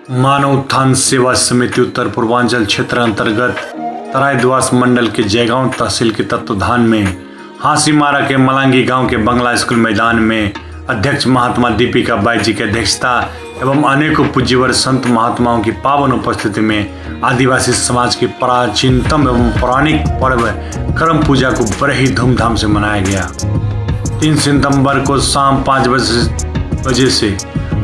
मानव उत्थान सेवा समिति उत्तर पूर्वांचल क्षेत्र अंतर्गत तराई द्वास मंडल के जयगांव तहसील के तत्वाधान में हासीमारा के मलांगी गांव के बंगला स्कूल मैदान में अध्यक्ष महात्मा दीपिका बाई जी की अध्यक्षता एवं अनेकों पूज्यवर संत महात्माओं की पावन उपस्थिति में आदिवासी समाज की प्राचीनतम एवं पौराणिक पर्व करम पूजा को बड़े ही धूमधाम से मनाया गया। 3 सितंबर को शाम 5 बजे से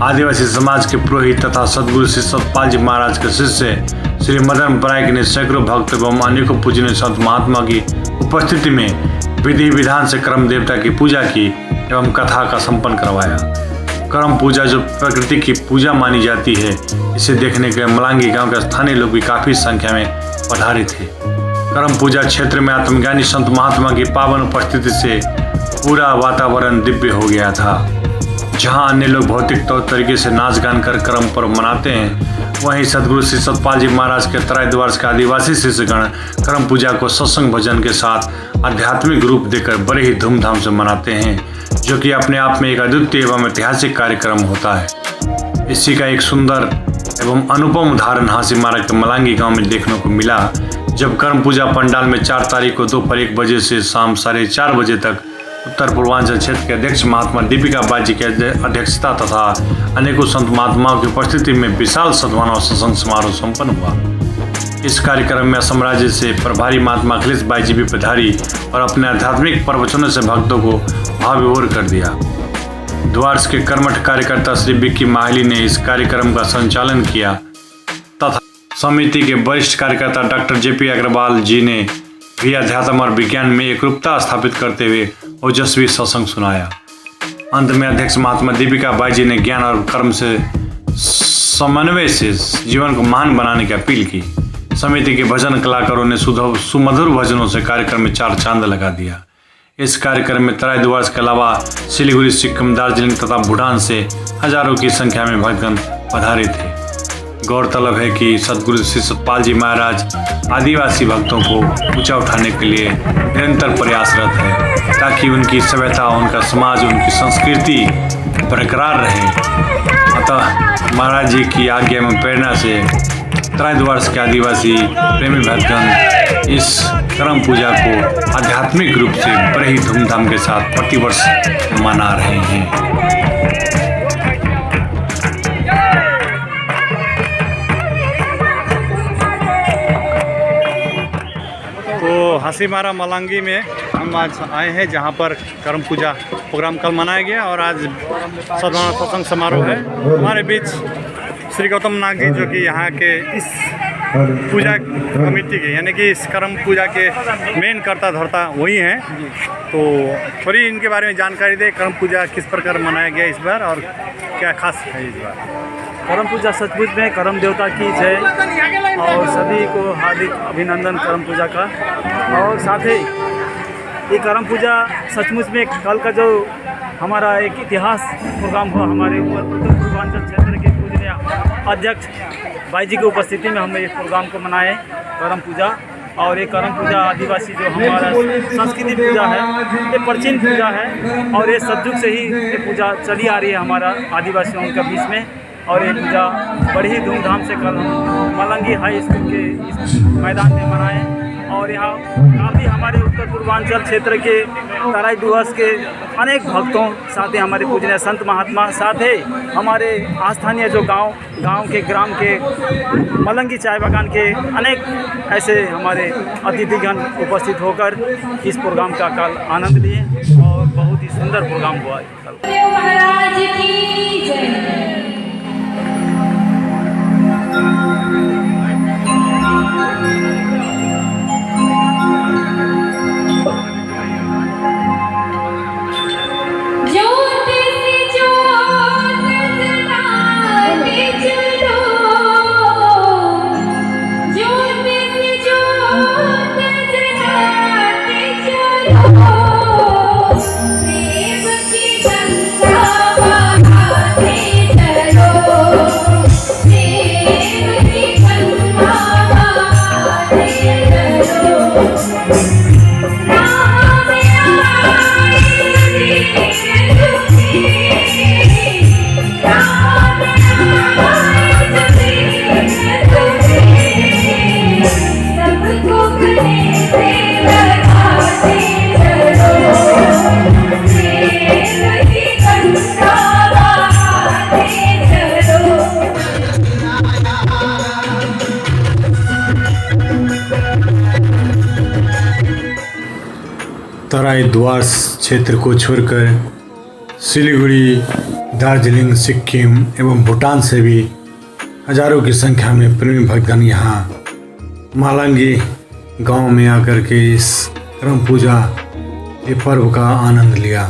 आदिवासी समाज के पुरोहित तथा सदगुरु श्री सतपाल जी महाराज के शिष्य श्री मदन परायक ने सैकड़ों भक्त एवं अनेकों पूजनीय संत महात्मा की उपस्थिति में विधि विधान से करम देवता की पूजा की एवं कथा का संपन्न करवाया। करम पूजा जो प्रकृति की पूजा मानी जाती है, इसे देखने के मलांगी गांव के स्थानीय लोग भी काफी संख्या में पधारे थे। करम पूजा क्षेत्र में आत्मज्ञानी संत महात्मा की पावन उपस्थिति से पूरा वातावरण दिव्य हो गया था। जहां अन्य लोग भौतिक तौर तरीके से नाच गान कर करम पर्व मनाते हैं, वहीं सदगुरु श्री सतपाल जी महाराज के तराई द्वार के आदिवासी शिष्यगण करम पूजा को सत्संग भजन के साथ आध्यात्मिक रूप देकर बड़े ही धूमधाम से मनाते हैं, जो कि अपने आप में एक अद्वितीय एवं ऐतिहासिक कार्यक्रम होता है। इसी का एक सुंदर एवं अनुपम उदाहरण हासीमारा के मलांगी गांव में देखने को मिला, जब करम पूजा पंडाल में 4 तारीख को दोपहर 1 बजे से शाम 4:30 बजे तक उत्तर पूर्वांचल क्षेत्र के अध्यक्ष महात्मा दीपिका बाई जी की अध्यक्षता तथा अनेकों संत महात्माओं की उपस्थिति में विशाल सद्भावना सत्संग समारोह संपन्न हुआ। इस कार्यक्रम में असम राज्य से प्रभारी महात्मा अखिलेश बाई जी भी पधारी और अपने आध्यात्मिक प्रवचनों से भक्तों को भाव विभोर कर दिया। द्वार्स के कर्मठ कार्यकर्ता श्री बिक्की माहली ने इस कार्यक्रम का संचालन किया तथा समिति के वरिष्ठ कार्यकर्ता डॉक्टर JP अग्रवाल जी ने भी अध्यात्म और विज्ञान में एकरूपता स्थापित करते हुए ओजस्वी सत्संग सुनाया। अंत में अध्यक्ष महात्मा दीपिका बाई जी ने ज्ञान और कर्म से समन्वय से जीवन को महान बनाने की अपील की। समिति के भजन कलाकारों ने सुमधुर भजनों से कार्यक्रम में 4 चांद लगा दिया। इस कार्यक्रम में तराई द्वार के अलावा सिलीगुड़ी, सिक्किम, दार्जिलिंग तथा भूटान से हजारों की संख्या में भक्तगण पधारे थे। गौरतलब है कि सदगुरु श्री सतपाल जी महाराज आदिवासी भक्तों को ऊंचा उठाने के लिए निरंतर प्रयासरत है, ताकि उनकी सभ्यता, उनका समाज, उनकी संस्कृति बरकरार रहे। अतः महाराज जी की आज्ञा एवं प्रेरणा से तराई द्वार के आदिवासी प्रेमी भक्तगण इस करम पूजा को आध्यात्मिक रूप से बड़े ही धूमधाम के साथ प्रतिवर्ष मना रहे हैं। तो हासीमारा मलांगी में हम आज आए हैं, जहां पर करम पूजा प्रोग्राम कल मनाया गया और आज सद्भावना सत्संग समारोह है। हमारे बीच श्री गौतम नाग जी, जो कि यहाँ के इस पूजा कमेटी के यानी कि इस करम पूजा के मेन कर्ता धर्ता वही हैं। तो थोड़ी इनके बारे में जानकारी दे, करम पूजा किस प्रकार मनाया गया इस बार और क्या खास है इस बार। करम पूजा सचमुच में करम देवता की जय और सभी को हार्दिक अभिनंदन करम पूजा का। और साथ ही ये करम पूजा सचमुच में कल का जो हमारा एक इतिहास प्रोग्राम हुआ, हमारे उत्तर पूर्वांचल क्षेत्र के पूजनीय अध्यक्ष बाई जी की उपस्थिति में हमने इस प्रोग्राम को मनाए करम पूजा। और ये करम पूजा आदिवासी जो हमारा संस्कृति पूजा है, ये प्राचीन पूजा है और ये सतयुग से ही ये पूजा चली आ रही है हमारा आदिवासियों के बीच में। और ये पूजा बड़ी ही धूमधाम से कल हम मलंगी हाई स्कूल के इस मैदान में मनाए। और यहाँ काफ़ी हमारे उत्तर पूर्वांचल क्षेत्र के तराई डुवर्स के अनेक भक्तों, साथ ही हमारे पूजनीय संत महात्मा, साथ ही हमारे स्थानीय जो गांव के ग्राम के मलंगी चाय बागान के अनेक ऐसे हमारे अतिथिगण उपस्थित होकर इस प्रोग्राम का कल आनंद लिए और बहुत ही सुंदर प्रोग्राम हुआ कल। देव की गंगा बहाते तराई द्वास क्षेत्र को छोड़कर सिलीगुड़ी, दार्जिलिंग, सिक्किम एवं भूटान से भी हजारों की संख्या में प्रेमी भक्तगण यहाँ मालंगी गांव में आकर के इस करम पूजा के पर्व का आनंद लिया।